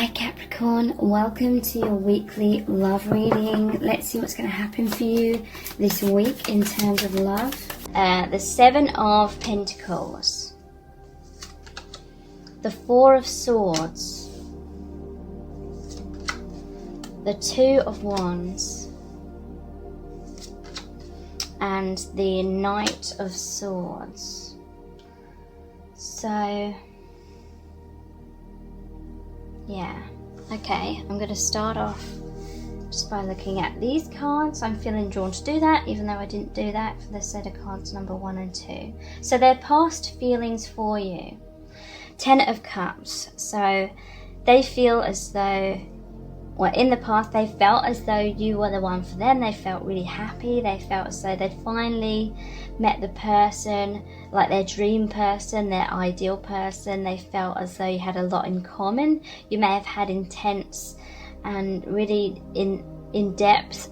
Hi Capricorn, welcome to your weekly love reading. Let's see what's going to happen for you this week in terms of love. The Seven of Pentacles, the Four of Swords, the Two of Wands, and the Knight of Swords. So yeah, okay, I'm going to start off just by looking at these cards. I'm feeling drawn to do that, even though I didn't do that for the set of cards number 1 and 2. So they're past feelings for you. 10 of Cups. So they feel as though, well, in the past they felt as though you were the one for them. They felt really happy. They felt as though they'd finally met the person, like their dream person, their ideal person. They felt as though you had a lot in common. You may have had intense and really in-depth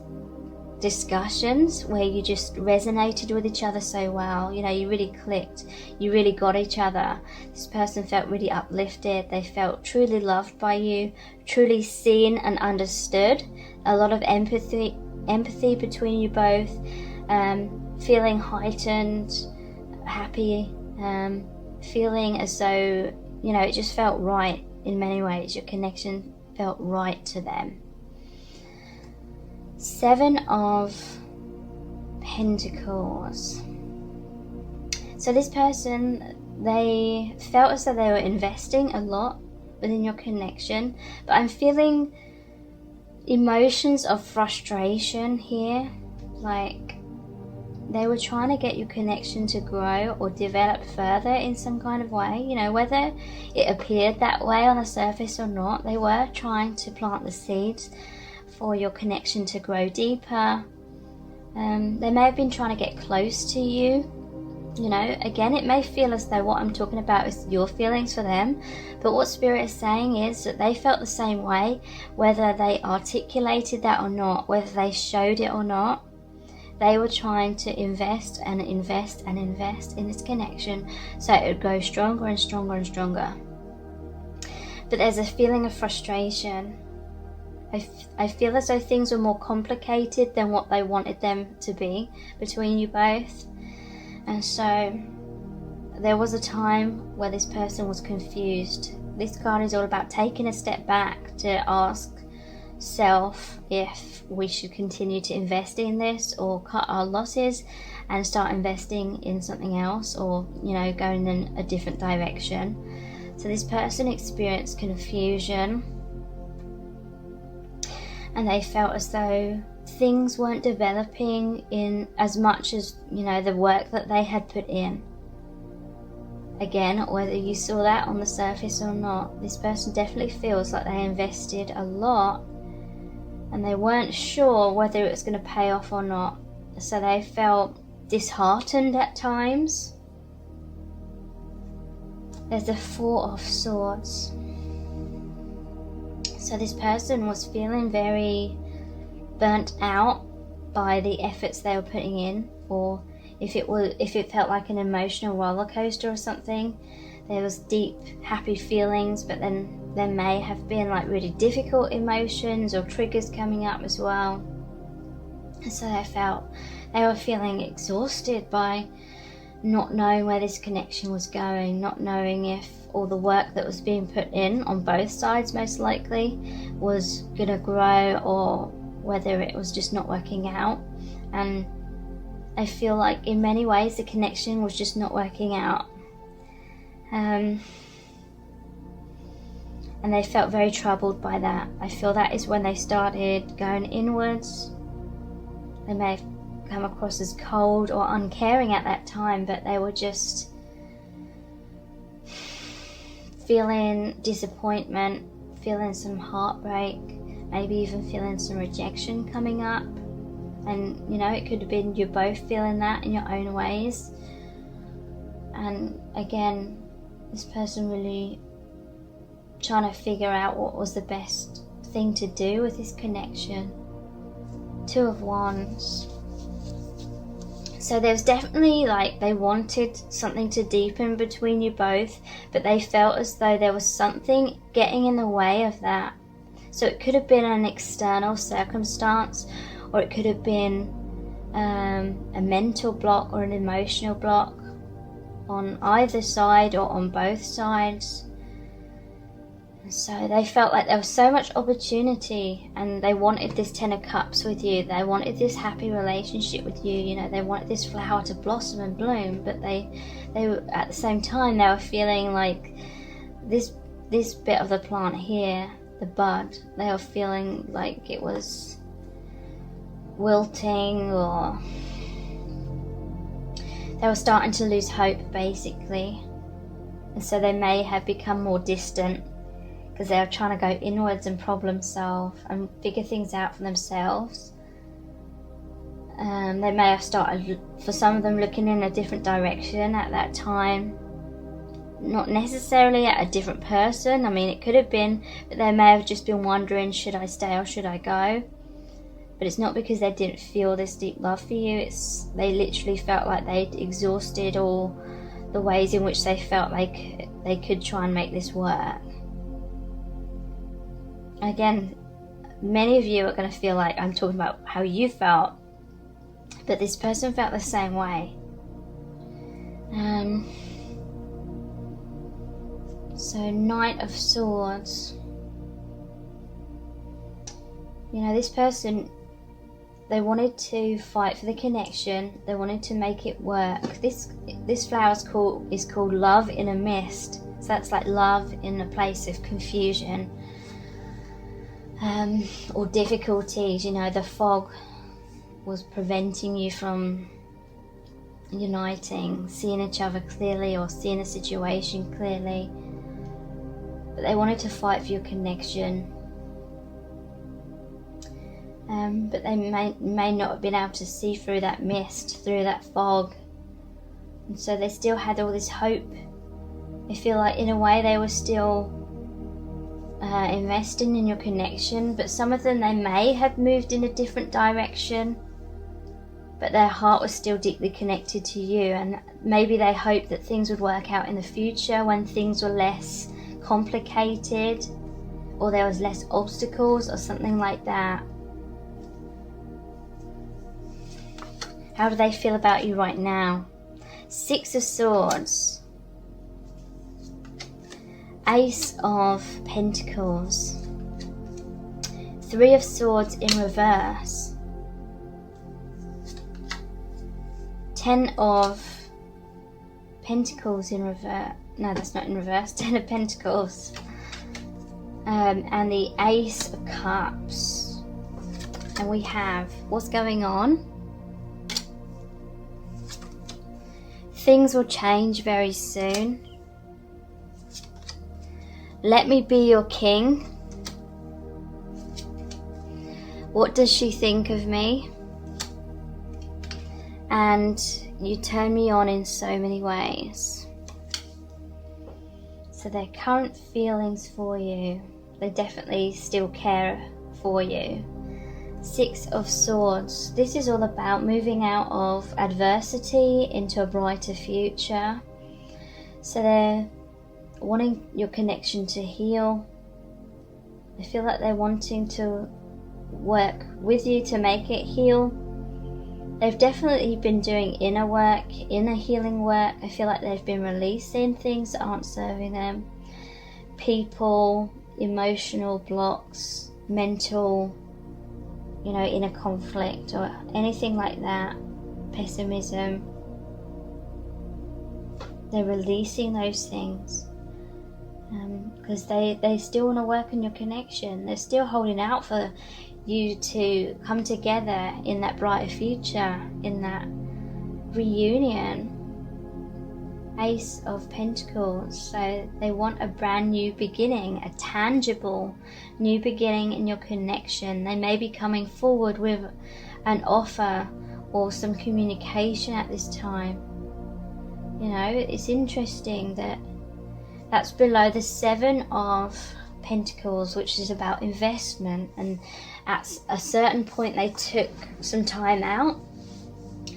discussions where you just resonated with each other so well. You know, you really clicked, you really got each other. This person felt really uplifted. They felt truly loved by you, truly seen and understood. A lot of empathy between you both, feeling heightened, happy, feeling as though, you know, it just felt right in many ways. Your connection felt right to them. 7 of Pentacles. So this person, they felt as though they were investing a lot within your connection, but I'm feeling emotions of frustration here. Like they were trying to get your connection to grow or develop further in some kind of way. You know, whether it appeared that way on the surface or not, they were trying to plant the seeds for your connection to grow deeper. They may have been trying to get close to you. You know, again, it may feel as though what I'm talking about is your feelings for them, but what Spirit is saying is that they felt the same way, whether they articulated that or not, whether they showed it or not. They were trying to invest and invest and invest in this connection so it would grow stronger and stronger and stronger. But there's a feeling of frustration. I feel as though things were more complicated than what they wanted them to be between you both. And so there was a time where this person was confused. This card is all about taking a step back to ask self if we should continue to invest in this or cut our losses and start investing in something else, or, you know, going in a different direction. So this person experienced confusion, and they felt as though things weren't developing in as much as, you know, the work that they had put in. Again, whether you saw that on the surface or not, this person definitely feels like they invested a lot and they weren't sure whether it was going to pay off or not. So they felt disheartened at times. There's the Four of Swords. So this person was feeling very burnt out by the efforts they were putting in, or if it felt like an emotional roller coaster or something. There was deep happy feelings, but then there may have been like really difficult emotions or triggers coming up as well. And so they were feeling exhausted by not knowing where this connection was going, not knowing if all the work that was being put in on both sides most likely was gonna grow, or whether it was just not working out. And I feel like in many ways the connection was just not working out. And they felt very troubled by that. I feel that is when they started going inwards. They may have come across as cold or uncaring at that time, but they were just feeling disappointment, feeling some heartbreak, maybe even feeling some rejection coming up. And, you know, it could have been you both feeling that in your own ways. And again, this person really trying to figure out what was the best thing to do with this connection. Two of Wands. So there's definitely like they wanted something to deepen between you both, but they felt as though there was something getting in the way of that. So it could have been an external circumstance, or it could have been a mental block or an emotional block on either side or on both sides. So they felt like there was so much opportunity, and they wanted this Ten of Cups with you. They wanted this happy relationship with you. You know, they wanted this flower to blossom and bloom, but they were, at the same time, they were feeling like this bit of the plant here, the bud, they were feeling like it was wilting, or they were starting to lose hope, basically. And so they may have become more distant because they were trying to go inwards and problem solve and figure things out for themselves. They may have started, for some of them, looking in a different direction at that time. Not necessarily at a different person. I mean, it could have been, but they may have just been wondering, should I stay or should I go? But it's not because they didn't feel this deep love for you. It's they literally felt like they'd exhausted all the ways in which they felt like they could try and make this work. Again, many of you are going to feel like I'm talking about how you felt, but this person felt the same way. So Knight of Swords. You know, this person, they wanted to fight for the connection. They wanted to make it work. This flower is called Love in a Mist. So that's like love in a place of confusion or difficulties. You know, the fog was preventing you from uniting, seeing each other clearly, or seeing a situation clearly. But they wanted to fight for your connection. But they may not have been able to see through that mist, through that fog. And so they still had all this hope. I feel like in a way they were still investing in your connection, but some of them, they may have moved in a different direction, but their heart was still deeply connected to you, and maybe they hoped that things would work out in the future when things were less complicated, or there was less obstacles or something like that. How do they feel about you right now? Six of Swords, Ace of Pentacles, Three of Swords in reverse, Ten of Pentacles in reverse. No, that's not in reverse. Ten of Pentacles. And the Ace of Cups. And we have, what's going on? Things will change very soon. Let me be your king. What does she think of me? And you turn me on in so many ways. So their current feelings for you, they definitely still care for you. Six of Swords. This is all about moving out of adversity into a brighter future. So they're wanting your connection to heal. I feel like they're wanting to work with you to make it heal. They've definitely been doing inner work, inner healing work. I feel like they've been releasing things that aren't serving them. People, emotional blocks, mental, inner conflict or anything like that. Pessimism. They're releasing those things. Because they still want to work on your connection. They're still holding out for you to come together in that brighter future, in that reunion. Ace of Pentacles. So they want a brand new beginning, a tangible new beginning in your connection. They may be coming forward with an offer or some communication at this time. It's interesting that that's below the Seven of Pentacles, which is about investment, and at a certain point they took some time out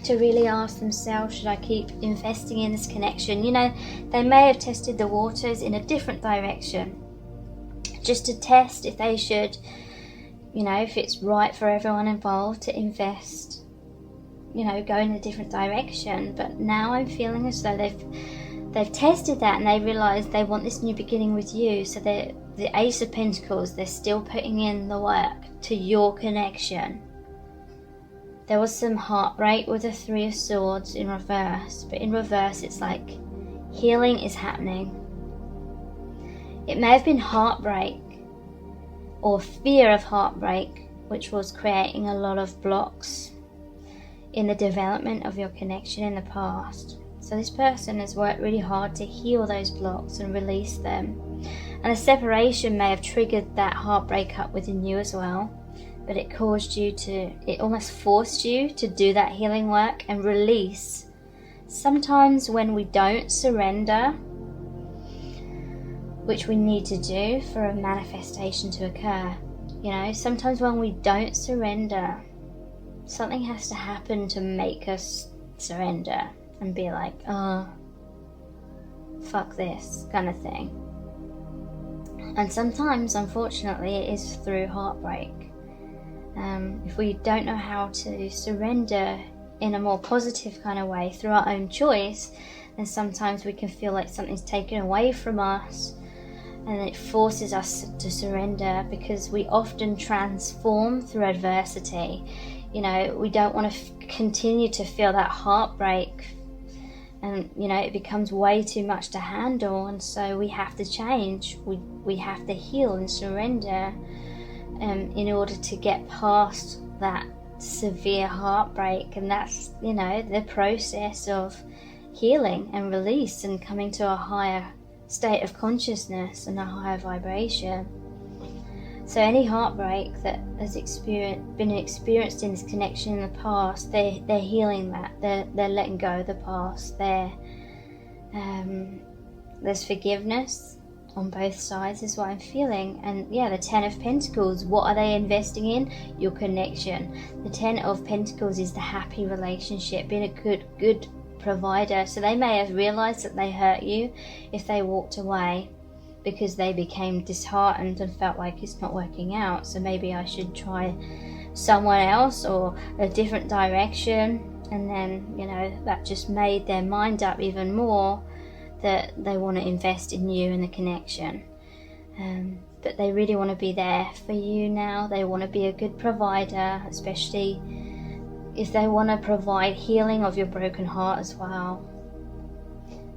to really ask themselves, should I keep investing in this connection? You know, they may have tested the waters in a different direction, just to test if they should, you know, if it's right for everyone involved to invest, you know, go in a different direction. But now I'm feeling as though they've tested that and they realise they want this new beginning with you. So they're the Ace of Pentacles, they're still putting in the work to your connection. There was some heartbreak with the Three of Swords in reverse, but in reverse it's like healing is happening. It may have been heartbreak or fear of heartbreak, which was creating a lot of blocks in the development of your connection in the past. So this person has worked really hard to heal those blocks and release them. And a separation may have triggered that heartbreak up within you as well. But it caused you to, it almost forced you to do that healing work and release. Sometimes when we don't surrender, which we need to do for a manifestation to occur, you know, sometimes when we don't surrender, something has to happen to make us surrender and be like, oh, fuck this kind of thing. And sometimes, unfortunately, it is through heartbreak. If we don't know how to surrender in a more positive kind of way through our own choice, then sometimes we can feel like something's taken away from us and it forces us to surrender, because we often transform through adversity. You know, we don't want to continue to feel that heartbreak, and you know, it becomes way too much to handle, and so we have to change. We have to heal and surrender in order to get past that severe heartbreak. And that's, you know, the process of healing and release and coming to a higher state of consciousness and a higher vibration. So any heartbreak that has been experienced in this connection in the past, they're healing that. They're letting go of the past. There's forgiveness on both sides is what I'm feeling. And yeah, the Ten of Pentacles, what are they investing in? Your connection. The Ten of Pentacles is the happy relationship, being a good provider. So they may have realized that they hurt you if they walked away, because they became disheartened and felt like it's not working out, so maybe I should try someone else or a different direction. And then, you know, that just made their mind up even more that they want to invest in you and the connection. But they really want to be there for you now. They want to be a good provider, especially if they want to provide healing of your broken heart as well.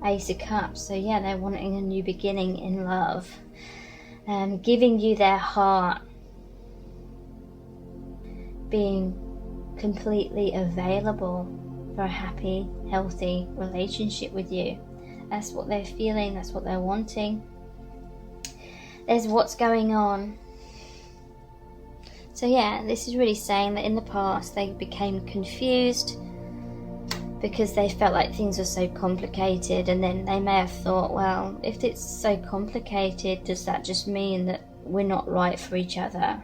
Ace of Cups, so yeah, they're wanting a new beginning in love, giving you their heart, being completely available for a happy, healthy relationship with you. That's what they're feeling, that's what they're wanting. There's what's going on. So yeah, this is really saying that in the past they became confused because they felt like things were so complicated, and then they may have thought, well, if it's so complicated, does that just mean that we're not right for each other?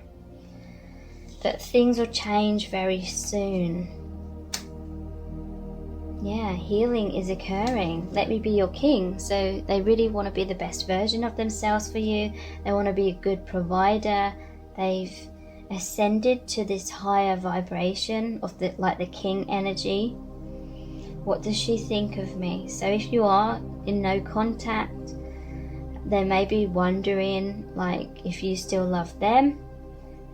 That things will change very soon. Yeah, healing is occurring. Let me be your king. So they really want to be the best version of themselves for you. They want to be a good provider. They've ascended to this higher vibration of the king energy. What does she think of me? So if you are in no contact, they may be wondering like if you still love them.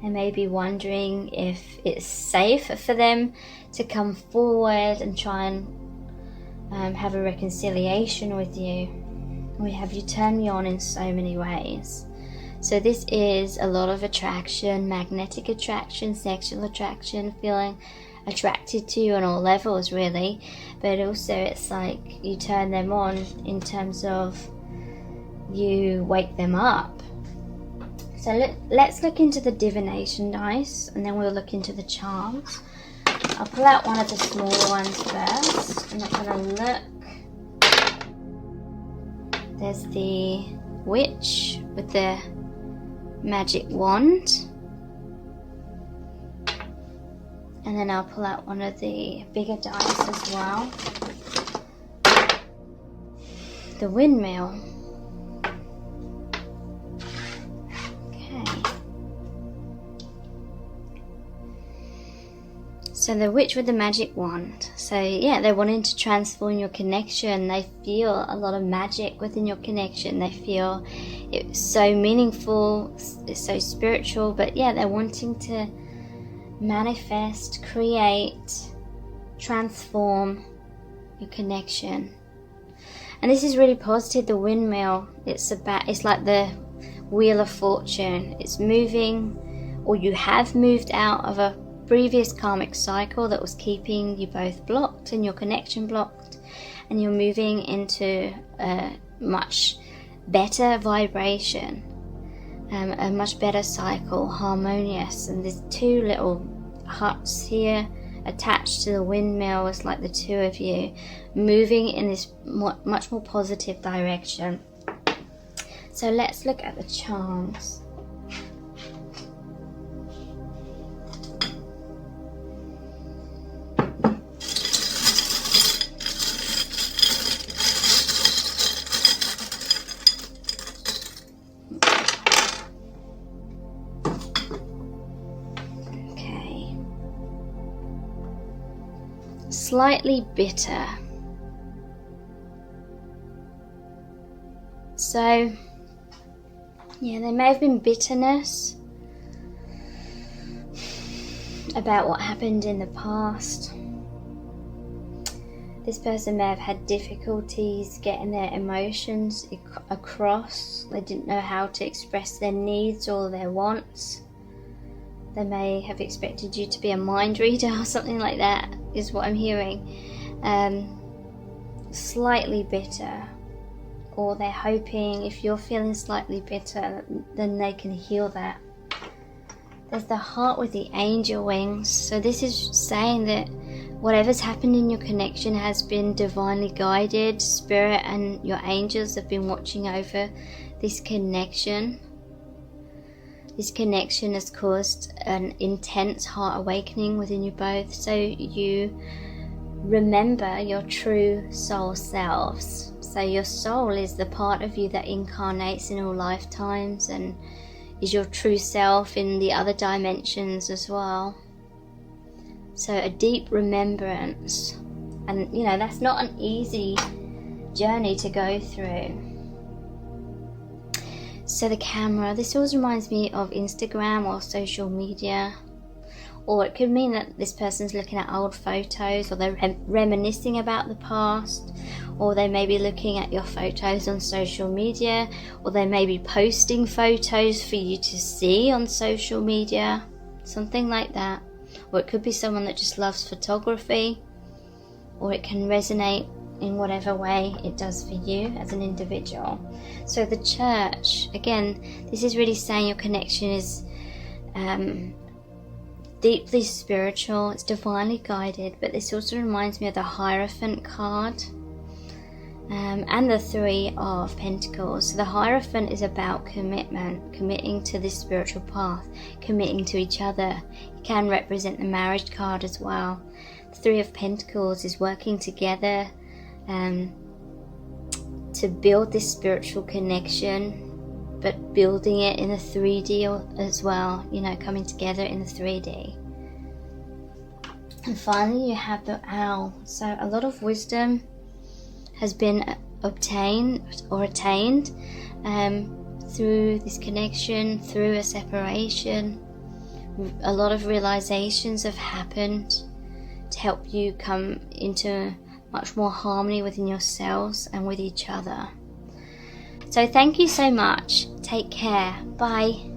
They may be wondering if it's safe for them to come forward and try and have a reconciliation with you. We have you turn me on in so many ways. So this is a lot of attraction, magnetic attraction, sexual attraction, feeling attracted to you on all levels really, but also it's like you turn them on in terms of you wake them up. So let's look into the divination dice, and then we'll look into the charms. I'll pull out one of the smaller ones first. I'm not going to look. There's the witch with the magic wand. And then I'll pull out one of the bigger dice as well. The windmill. Okay. So the witch with the magic wand. So yeah, they're wanting to transform your connection. They feel a lot of magic within your connection. They feel it's so meaningful, it's so spiritual, but yeah, they're wanting to manifest, create, transform your connection. And this is really positive. The windmill, it's like the wheel of fortune. It's moving, or you have moved out of a previous karmic cycle that was keeping you both blocked and your connection blocked, and you're moving into a much better vibration, a much better cycle, harmonious. And there's two little huts here attached to the windmill. It's like the two of you moving in this much more positive direction. So let's look at the charms. Slightly bitter. So yeah, there may have been bitterness about what happened in the past. This person may have had difficulties getting their emotions across. They didn't know how to express their needs or their wants. They may have expected you to be a mind reader or something like that, is what I'm hearing. Slightly bitter. Or they're hoping, if you're feeling slightly bitter, then they can heal that. There's the heart with the angel wings. So this is saying that whatever's happened in your connection has been divinely guided. Spirit and your angels have been watching over this connection. This connection has caused an intense heart awakening within you both, so you remember your true soul selves. So your soul is the part of you that incarnates in all lifetimes and is your true self in the other dimensions as well. So a deep remembrance, and you know, that's not an easy journey to go through. So the camera, this always reminds me of Instagram or social media, or it could mean that this person's looking at old photos, or they're reminiscing about the past, or they may be looking at your photos on social media, or they may be posting photos for you to see on social media, something like that. Or it could be someone that just loves photography, or it can resonate in whatever way it does for you as an individual. So the church, again, this is really saying your connection is deeply spiritual, it's divinely guided, but this also reminds me of the Hierophant card and the Three of Pentacles. So the Hierophant is about commitment, committing to this spiritual path, committing to each other. It can represent the marriage card as well. The Three of Pentacles is working together to build this spiritual connection, but building it in a 3D as well, you know, coming together in the 3D. And finally you have the Owl. So a lot of wisdom has been obtained or attained through this connection, through a separation. A lot of realizations have happened to help you come into much more harmony within yourselves and with each other. So thank you so much. Take care. Bye.